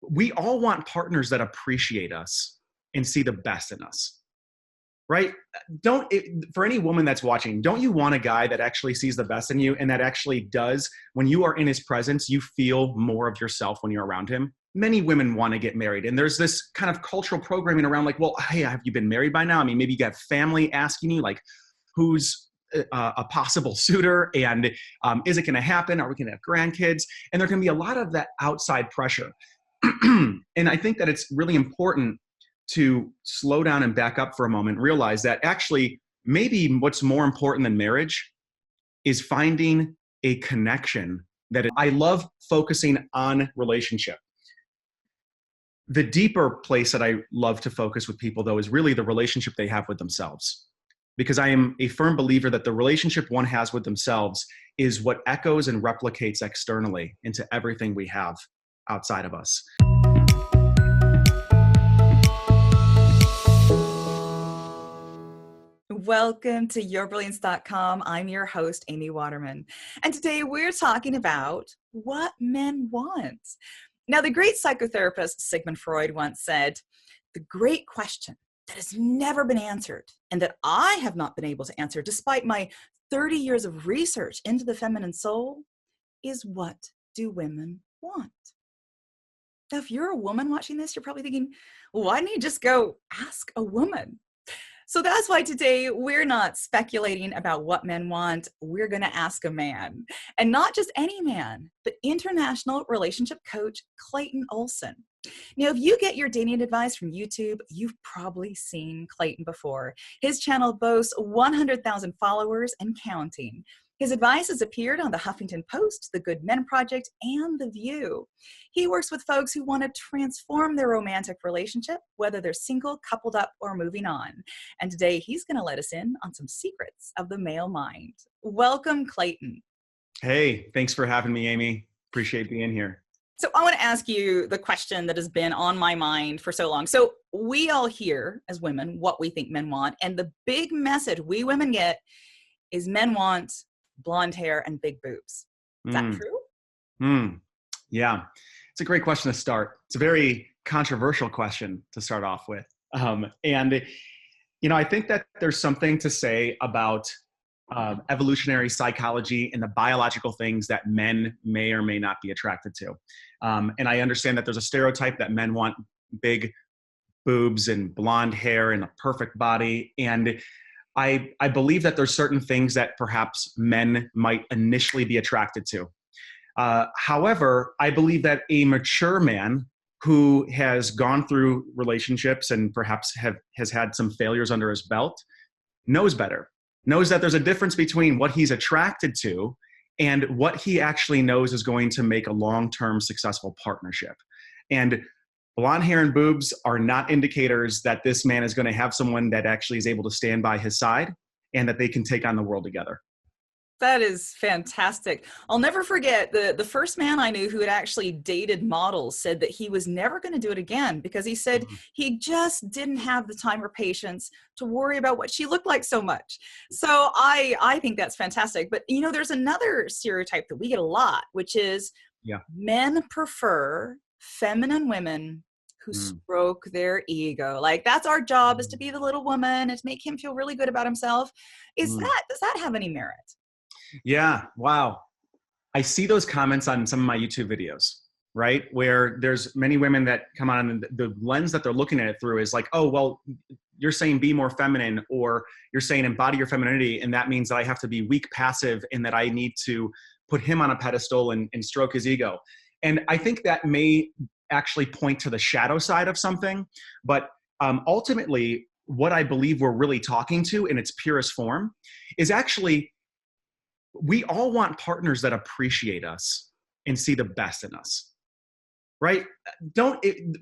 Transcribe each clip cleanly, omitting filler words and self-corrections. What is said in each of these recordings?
we all want partners that appreciate us and see the best in us, right? For any woman that's watching, don't you want a guy that actually sees the best in you and that actually does, when you are in his presence, you feel more of yourself when you're around him? Many women want to get married, and there's this kind of cultural programming around like, well, hey, have you been married by now? I mean, maybe you got family asking you like, who's a possible suitor, and is it going to happen? Are we going to have grandkids? And there can be a lot of that outside pressure. And I think that it's really important to slow down and back up for a moment, realize that actually maybe what's more important than marriage is finding a connection. I love focusing on relationship. The deeper place that I love to focus with people, though, is really the relationship they have with themselves. Because I am a firm believer that the relationship one has with themselves is what echoes and replicates externally into everything we have outside of us. Welcome to yourbrilliance.com. I'm your host, Amy Waterman. And today we're talking about what men want. Now, the great psychotherapist Sigmund Freud once said, the great question that has never been answered and that I have not been able to answer despite my 30 years of research into the feminine soul is, what do women want? Now, if you're a woman watching this, you're probably thinking, well, why don't you just go ask a woman? So that's why today we're not speculating about what men want. We're going to ask a man, and not just any man, but international relationship coach Clayton Olson. Now, if you get your dating advice from YouTube, you've probably seen Clayton before. His channel boasts 100,000 followers and counting. His advice has appeared on the Huffington Post, the Good Men Project, and The View. He works with folks who want to transform their romantic relationship, whether they're single, coupled up, or moving on. And today he's going to let us in on some secrets of the male mind. Welcome, Clayton. Hey, thanks for having me, Amy. Appreciate being here. So I want to ask you the question that has been on my mind for so long. So we all hear as women what we think men want. And the big message we women get is men want blonde hair and big boobs. Is that true? Yeah, it's a great question to start. It's a very controversial question to start off with. I think that there's something to say about evolutionary psychology and the biological things that men may or may not be attracted to. And I understand that there's a stereotype that men want big boobs and blonde hair and a perfect body. And I believe that there's certain things that perhaps men might initially be attracted to. However, I believe that a mature man who has gone through relationships and perhaps has had some failures under his belt knows better, knows that there's a difference between what he's attracted to and what he actually knows is going to make a long-term successful partnership. And blonde hair and boobs are not indicators that this man is going to have someone that actually is able to stand by his side and that they can take on the world together. That is fantastic. I'll never forget the first man I knew who had actually dated models said that he was never going to do it again because he said he just didn't have the time or patience to worry about what she looked like so much. So I think that's fantastic. But, there's another stereotype that we get a lot, which is men prefer feminine women who stroke their ego. Like, that's our job, is to be the little woman and to make him feel really good about himself. Does that have any merit? Yeah. Wow. I see those comments on some of my YouTube videos, right? Where there's many women that come on and the lens that they're looking at it through is like, oh, well, you're saying be more feminine, or you're saying embody your femininity. And that means that I have to be weak, passive, and that I need to put him on a pedestal and stroke his ego. And I think that may actually point to the shadow side of something. But ultimately, what I believe we're really talking to in its purest form is actually, we all want partners that appreciate us and see the best in us, right?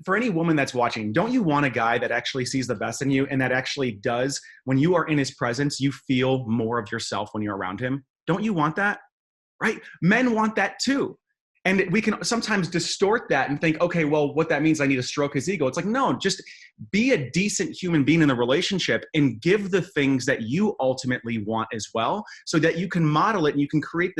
For any woman that's watching, don't you want a guy that actually sees the best in you and that actually does, when you are in his presence, you feel more of yourself when you're around him? Don't you want that, right? Men want that too. And we can sometimes distort that and think, okay, well, what that means, I need to stroke his ego. It's like, no, just be a decent human being in the relationship and give the things that you ultimately want as well, so that you can model it and you can create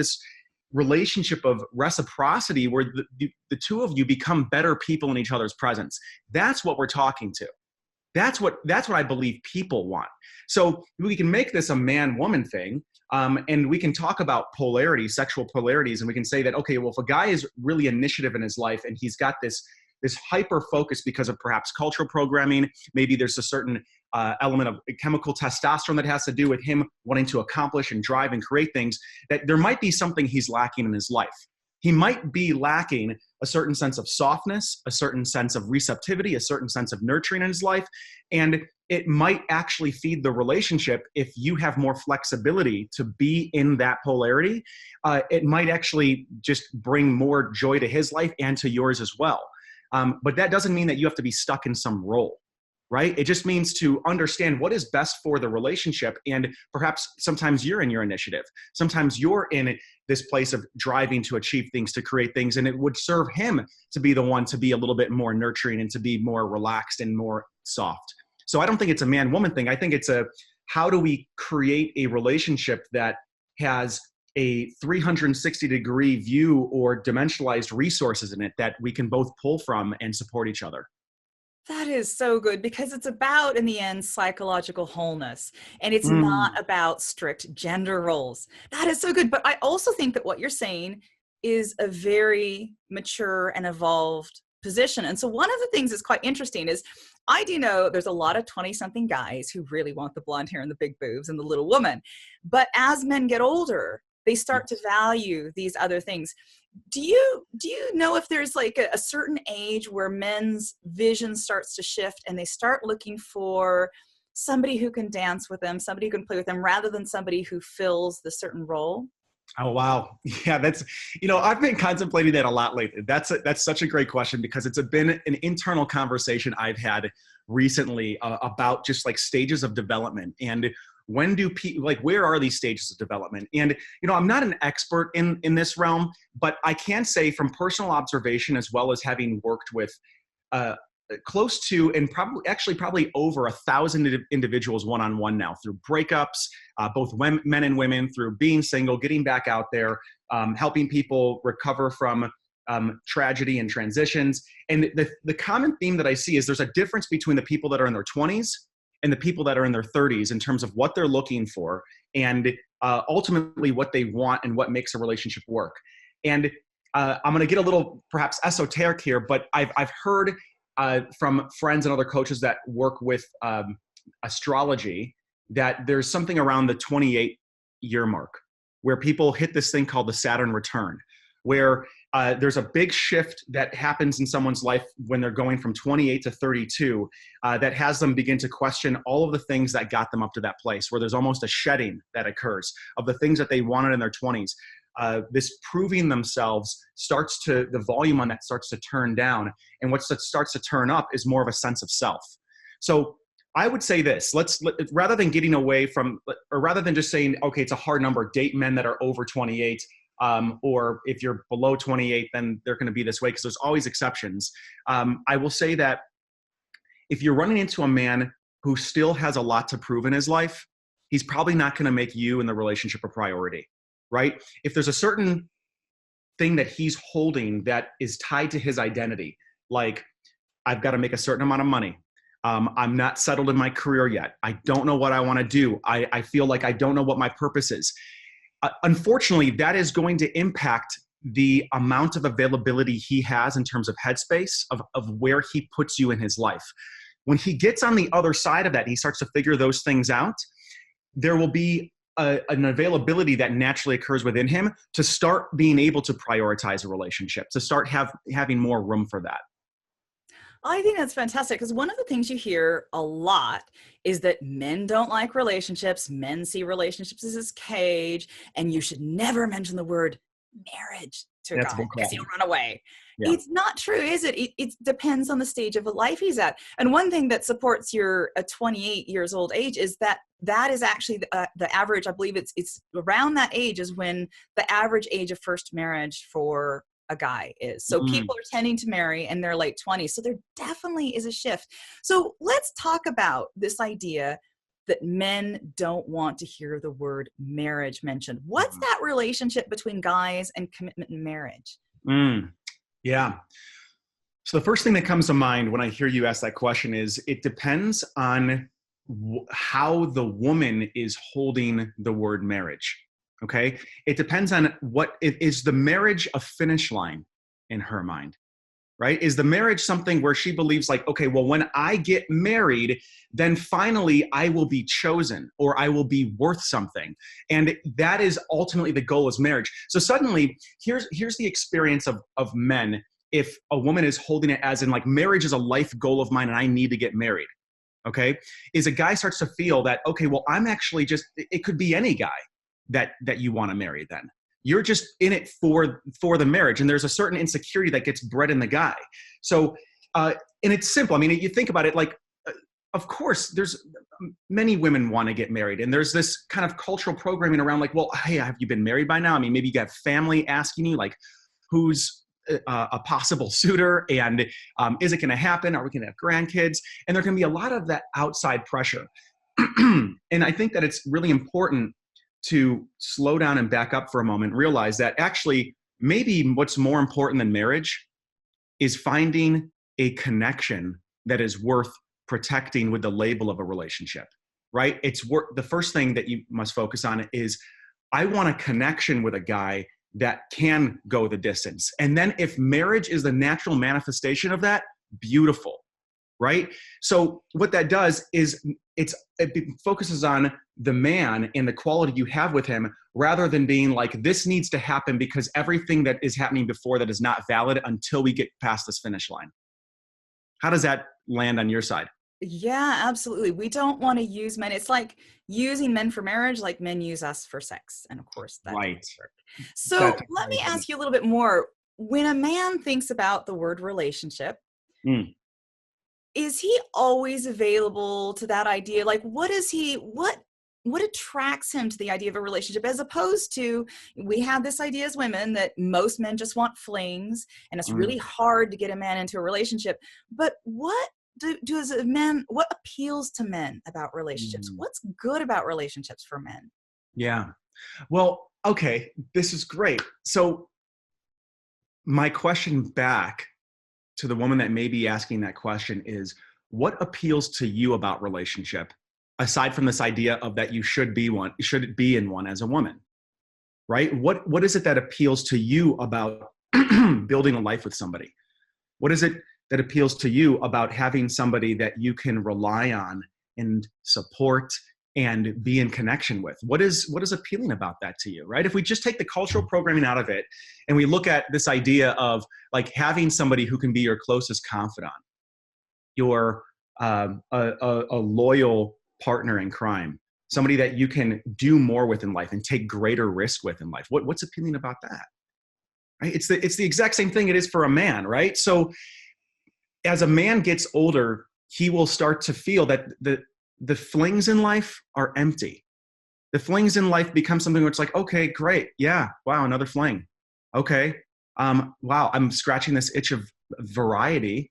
relationship of reciprocity where the two of you become better people in each other's presence. That's what we're talking to. That's what I believe people want. So we can make this a man-woman thing, and we can talk about polarity, sexual polarities, and we can say that, okay, well, if a guy is really initiative in his life and he's got this hyper focus because of perhaps cultural programming, maybe there's a certain element of chemical testosterone that has to do with him wanting to accomplish and drive and create things, that there might be something he's lacking in his life. He might be lacking a certain sense of softness, a certain sense of receptivity, a certain sense of nurturing in his life. And it might actually feed the relationship if you have more flexibility to be in that polarity. It might actually just bring more joy to his life and to yours as well. But that doesn't mean that you have to be stuck in some role, right? It just means to understand what is best for the relationship. And perhaps sometimes you're in your initiative. Sometimes you're in this place of driving to achieve things, to create things. And it would serve him to be the one to be a little bit more nurturing and to be more relaxed and more soft. So I don't think it's a man-woman thing. I think it's how do we create a relationship that has a 360-degree view or dimensionalized resources in it that we can both pull from and support each other. That is so good, because it's about, in the end, psychological wholeness, and it's not about strict gender roles. That is so good. But I also think that what you're saying is a very mature and evolved position. And so one of the things that's quite interesting is I do know there's a lot of 20-something guys who really want the blonde hair and the big boobs and the little woman. But as men get older, they start to value these other things. Do you know if there's like a certain age where men's vision starts to shift and they start looking for somebody who can dance with them, somebody who can play with them, rather than somebody who fills the certain role? Oh, wow. Yeah, I've been contemplating that a lot lately. That's such a great question, because it's been an internal conversation I've had recently about just like stages of development and when do people, like, where are these stages of development? And, I'm not an expert in this realm, but I can say from personal observation, as well as having worked with close to, and probably over 1,000 individuals one-on-one now through breakups, both men and women, through being single, getting back out there, helping people recover from tragedy and transitions. And the common theme that I see is there's a difference between the people that are in their 20s and the people that are in their 30s in terms of what they're looking for and ultimately what they want and what makes a relationship work. And I'm going to get a little perhaps esoteric here, but I've heard from friends and other coaches that work with astrology that there's something around the 28-year mark where people hit this thing called the Saturn return, where there's a big shift that happens in someone's life when they're going from 28 to 32 that has them begin to question all of the things that got them up to that place, where there's almost a shedding that occurs of the things that they wanted in their 20s. This proving themselves the volume on that starts to turn down. And what starts to turn up is more of a sense of self. So I would say this, rather than getting away from, or rather than just saying, okay, it's a hard number, date men that are over 28, or if you're below 28, then they're going to be this way, because there's always exceptions. I will say that if you're running into a man who still has a lot to prove in his life, he's probably not going to make you and the relationship a priority, right? If there's a certain thing that he's holding that is tied to his identity, like, I've got to make a certain amount of money. I'm not settled in my career yet. I don't know what I want to do. I feel like I don't know what my purpose is. Unfortunately, that is going to impact the amount of availability he has in terms of headspace of where he puts you in his life. When he gets on the other side of that, he starts to figure those things out. There will be an availability that naturally occurs within him to start being able to prioritize a relationship, to start having more room for that. I think that's fantastic, because one of the things you hear a lot is that men don't like relationships. Men see relationships as this cage, and you should never mention the word marriage to a guy because he'll run away. Yeah. It's not true, is it? It depends on the stage of life he's at. And one thing that supports your 28 years old age is that is actually the average. I believe it's around that age is when the average age of first marriage for a guy is. So people are tending to marry in their late 20s. So there definitely is a shift. So let's talk about this idea that men don't want to hear the word marriage mentioned. What's that relationship between guys and commitment and marriage? Yeah. So the first thing that comes to mind when I hear you ask that question is it depends on how the woman is holding the word marriage. Okay. It depends on what is the marriage a finish line in her mind, right? Is the marriage something where she believes like, okay, well, when I get married, then finally I will be chosen or I will be worth something. And that is ultimately the goal is marriage. So suddenly here's the experience of men. If a woman is holding it as in like marriage is a life goal of mine and I need to get married, okay, is a guy starts to feel that, okay, well, I'm actually just, it could be any guy that you want to marry then. You're just in it for the marriage. And there's a certain insecurity that gets bred in the guy. So, and it's simple. I mean, you think about it like, of course, there's many women want to get married. And there's this kind of cultural programming around like, well, hey, have you been married by now? I mean, maybe you got family asking you like, who's a possible suitor and is it going to happen? Are we going to have grandkids? And there can be a lot of that outside pressure. And I think that it's really important to slow down and back up for a moment, realize that actually maybe what's more important than marriage is finding a connection that is worth protecting with the label of a relationship, right? The first thing that you must focus on is I want a connection with a guy that can go the distance. And then if marriage is the natural manifestation of that, beautiful, right? So what that does is it focuses on the man and the quality you have with him rather than being like, this needs to happen because everything that is happening before that is not valid until we get past this finish line. How does that land on your side? Yeah, absolutely. We don't want to use men. It's like using men for marriage, like men use us for sex. And of course, that right. doesn't work. So let me ask you a little bit more. When a man thinks about the word relationship, is he always available to that idea? Like, what attracts him to the idea of a relationship, as opposed to, we have this idea as women that most men just want flings and it's really hard to get a man into a relationship. But what what appeals to men about relationships? What's good about relationships for men? Yeah. Well, okay, this is great. So my question back to the woman that may be asking that question is, what appeals to you about relationship, aside from this idea of that you should be in one as a woman, right? What is it that appeals to you about building a life with somebody? What is it that appeals to you about having somebody that you can rely on and support and be in connection with? What is appealing about that to you, right? If we just take the cultural programming out of it and we look at this idea of like having somebody who can be your closest confidant, your a loyal partner in crime, somebody that you can do more with in life and take greater risk with in life. What's appealing about that? Right? It's the exact same thing it is for a man, right? So as a man gets older, he will start to feel that the flings in life are empty. The flings in life become something where it's like, okay, great. Yeah. Wow. Another fling. Okay. Wow. I'm scratching this itch of variety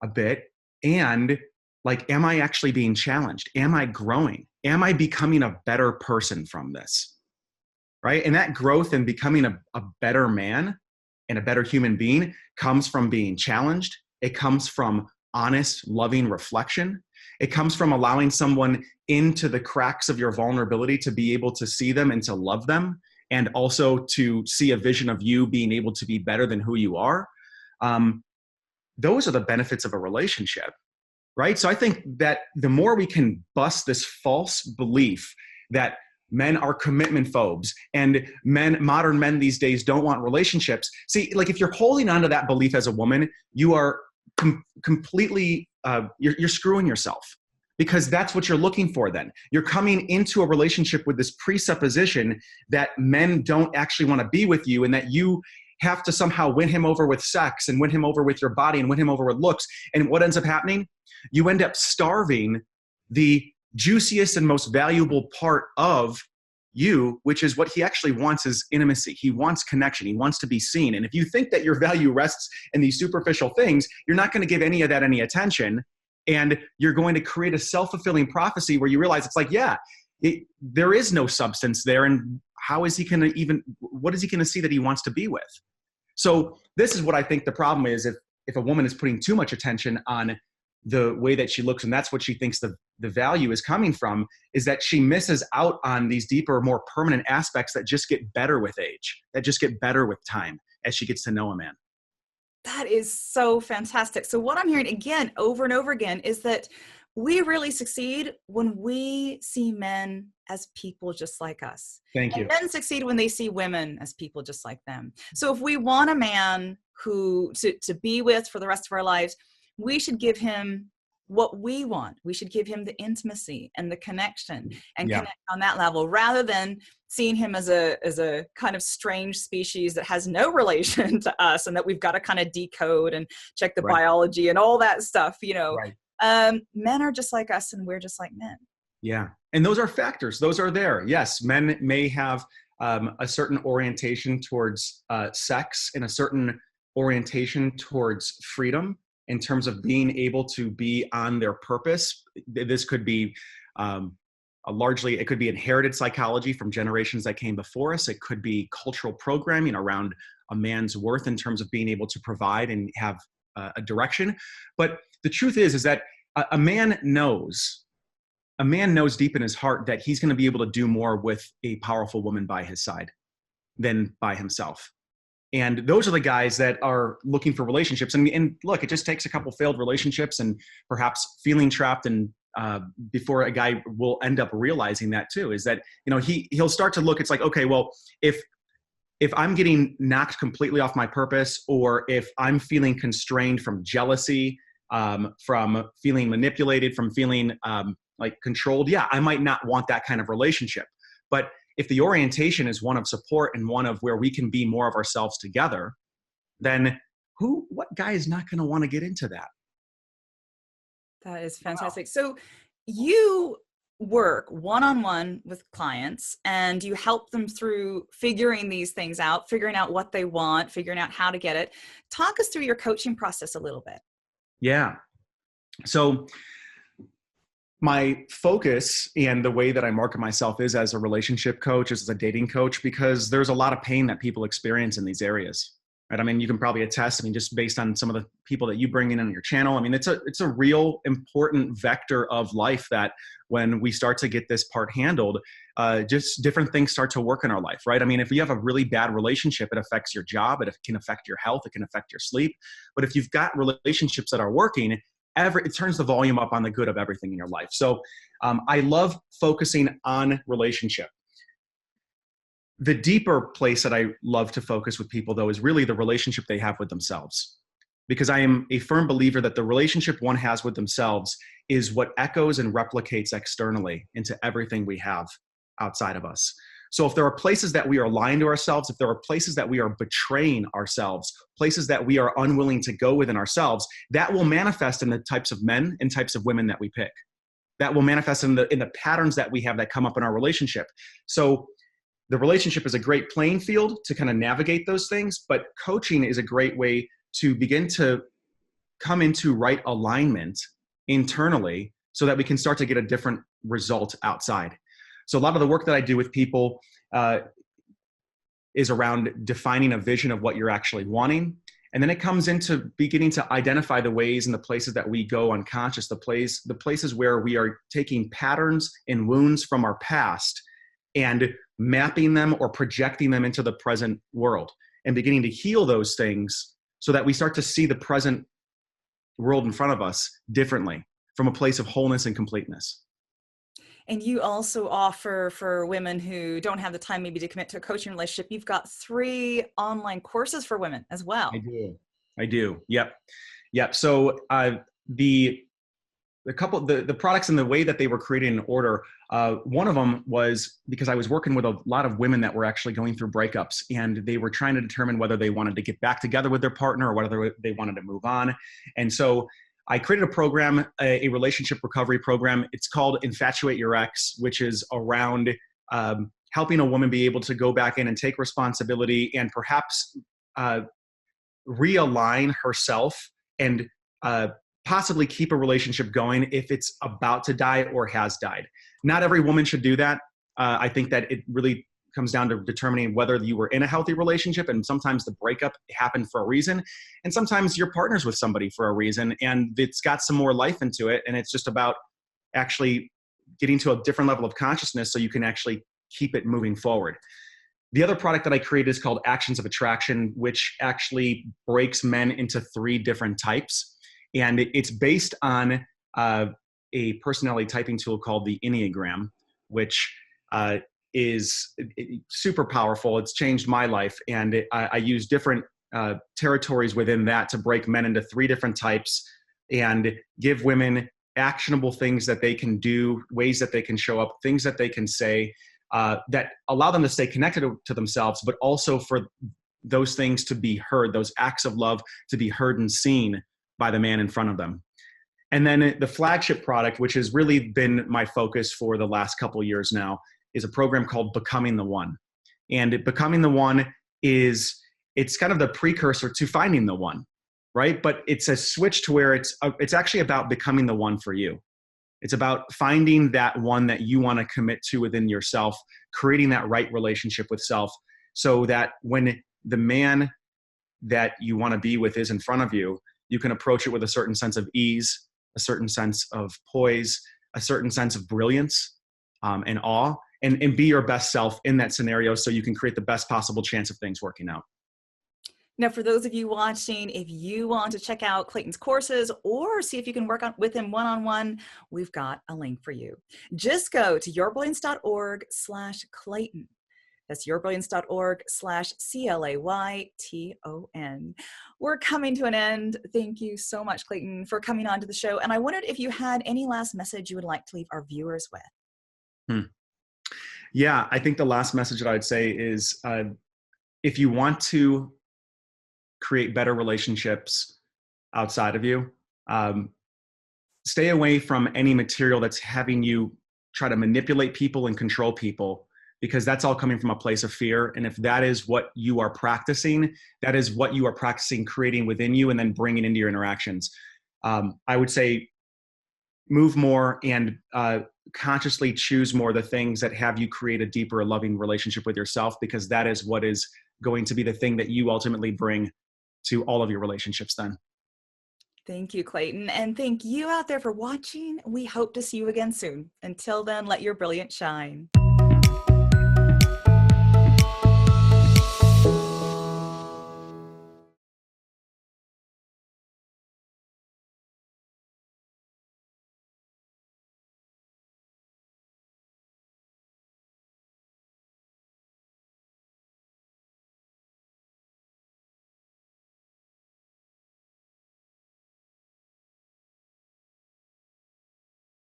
a bit. And like, am I actually being challenged? Am I growing? Am I becoming a better person from this? Right. And that growth and becoming a better man and a better human being comes from being challenged. It comes from honest, loving reflection. It comes from allowing someone into the cracks of your vulnerability to be able to see them and to love them, and also to see a vision of you being able to be better than who you are. Those are the benefits of a relationship, right? So I think that the more we can bust this false belief that men are commitment-phobes and modern men these days don't want relationships. See, like if you're holding on to that belief as a woman, you are completely, you're screwing yourself, because that's what you're looking for then. You're coming into a relationship with this presupposition that men don't actually want to be with you and that you have to somehow win him over with sex and win him over with your body and win him over with looks. And what ends up happening? You end up starving the juiciest and most valuable part of you, which is what he actually wants is intimacy. He wants connection. He wants to be seen. And if you think that your value rests in these superficial things, you're not going to give any of that any attention. And you're going to create a self-fulfilling prophecy where you realize it's like, yeah, there is no substance there. And how is he going to what is he going to see that he wants to be with? So this is what I think the problem is. If a woman is putting too much attention on the way that she looks, and that's what she thinks the value is coming from, is that she misses out on these deeper, more permanent aspects that just get better with age, that just get better with time as she gets to know a man. That is so fantastic. So what I'm hearing again, over and over again, is that we really succeed when we see men as people just like us. Thank you. And men succeed when they see women as people just like them. So if we want a man who to be with for the rest of our lives, we should give him what we want. We should give him the intimacy and the connection and connect on that level, rather than seeing him as a kind of strange species that has no relation to us and that we've got to kind of decode and check the biology and all that stuff, you know. Men are just like us and we're just like men. Yeah. And those are factors. Those are there. Yes. Men may have a certain orientation towards sex and a certain orientation towards freedom in terms of being able to be on their purpose. This could be largely, it could be inherited psychology from generations that came before us. It could be cultural programming around a man's worth in terms of being able to provide and have a direction. But the truth is that a man knows deep in his heart that he's going to be able to do more with a powerful woman by his side than by himself. And those are the guys that are looking for relationships. And look, it just takes a couple failed relationships and perhaps feeling trapped, and before a guy will end up realizing that too, is that, you know, he'll start to look, it's like, okay, well, if I'm getting knocked completely off my purpose, or if I'm feeling constrained from jealousy, from feeling manipulated, from feeling like controlled, yeah, I might not want that kind of relationship. But if the orientation is one of support and one of where we can be more of ourselves together, then what guy is not going to want to get into that? That is fantastic. Wow. So you work one-on-one with clients and you help them through figuring these things out, figuring out what they want, figuring out how to get it. Talk us through your coaching process a little bit. Yeah. So my focus and the way that I market myself is as a relationship coach, as a dating coach, because there's a lot of pain that people experience in these areas, right? I mean, you can probably attest, I mean, just based on some of the people that you bring in on your channel, I mean, it's a real important vector of life that when we start to get this part handled, just different things start to work in our life, right? I mean, if you have a really bad relationship, it affects your job, it can affect your health, it can affect your sleep. But if you've got relationships that are working, it turns the volume up on the good of everything in your life. So I love focusing on relationship. The deeper place that I love to focus with people, though, is really the relationship they have with themselves. Because I am a firm believer that the relationship one has with themselves is what echoes and replicates externally into everything we have outside of us. So if there are places that we are lying to ourselves, if there are places that we are betraying ourselves, places that we are unwilling to go within ourselves, that will manifest in the types of men and types of women that we pick. That will manifest in the patterns that we have that come up in our relationship. So the relationship is a great playing field to kind of navigate those things, but coaching is a great way to begin to come into right alignment internally so that we can start to get a different result outside. So a lot of the work that I do with people is around defining a vision of what you're actually wanting. And then it comes into beginning to identify the ways and the places that we go unconscious, the places where we are taking patterns and wounds from our past and mapping them or projecting them into the present world and beginning to heal those things so that we start to see the present world in front of us differently from a place of wholeness and completeness. And you also offer, for women who don't have the time maybe to commit to a coaching relationship, you've got 3 online courses for women as well. I do. Yep. So the products and the way that they were created in order, one of them was because I was working with a lot of women that were actually going through breakups, and they were trying to determine whether they wanted to get back together with their partner or whether they wanted to move on. And so I created a program, a relationship recovery program. It's called Infatuate Your Ex, which is around helping a woman be able to go back in and take responsibility and perhaps realign herself and possibly keep a relationship going if it's about to die or has died. Not every woman should do that. I think that it really comes down to determining whether you were in a healthy relationship, and sometimes the breakup happened for a reason, and sometimes you're partners with somebody for a reason and it's got some more life into it, and it's just about actually getting to a different level of consciousness so you can actually keep it moving forward. The other product that I created is called Actions of Attraction, which actually breaks men into 3 different types. And it's based on a personality typing tool called the Enneagram, which is super powerful. It's changed my life. And I use different territories within that to break men into 3 different types and give women actionable things that they can do, ways that they can show up, things that they can say that allow them to stay connected to themselves, but also for those things to be heard, those acts of love to be heard and seen by the man in front of them. And then the flagship product, which has really been my focus for the last couple of years now, is a program called Becoming the One. And Becoming the One it's kind of the precursor to finding the one, right? But it's a switch to where it's actually about becoming the one for you. It's about finding that one that you want to commit to within yourself, creating that right relationship with self, so that when the man that you want to be with is in front of you, you can approach it with a certain sense of ease, a certain sense of poise, a certain sense of brilliance and awe, and be your best self in that scenario so you can create the best possible chance of things working out. Now, for those of you watching, if you want to check out Clayton's courses or see if you can work with him one-on-one, we've got a link for you. Just go to yourbrilliance.org/Clayton. That's yourbrilliance.org/CLAYTON. We're coming to an end. Thank you so much, Clayton, for coming on to the show. And I wondered if you had any last message you would like to leave our viewers with. Yeah, I think the last message that I'd say is if you want to create better relationships outside of you, stay away from any material that's having you try to manipulate people and control people, because that's all coming from a place of fear. And if that is what you are practicing, that is what you are practicing creating within you and then bringing into your interactions. I would say move more and consciously choose more the things that have you create a deeper, loving relationship with yourself, because that is what is going to be the thing that you ultimately bring to all of your relationships then. Thank you, Clayton. And thank you out there for watching. We hope to see you again soon. Until then, let your brilliance shine.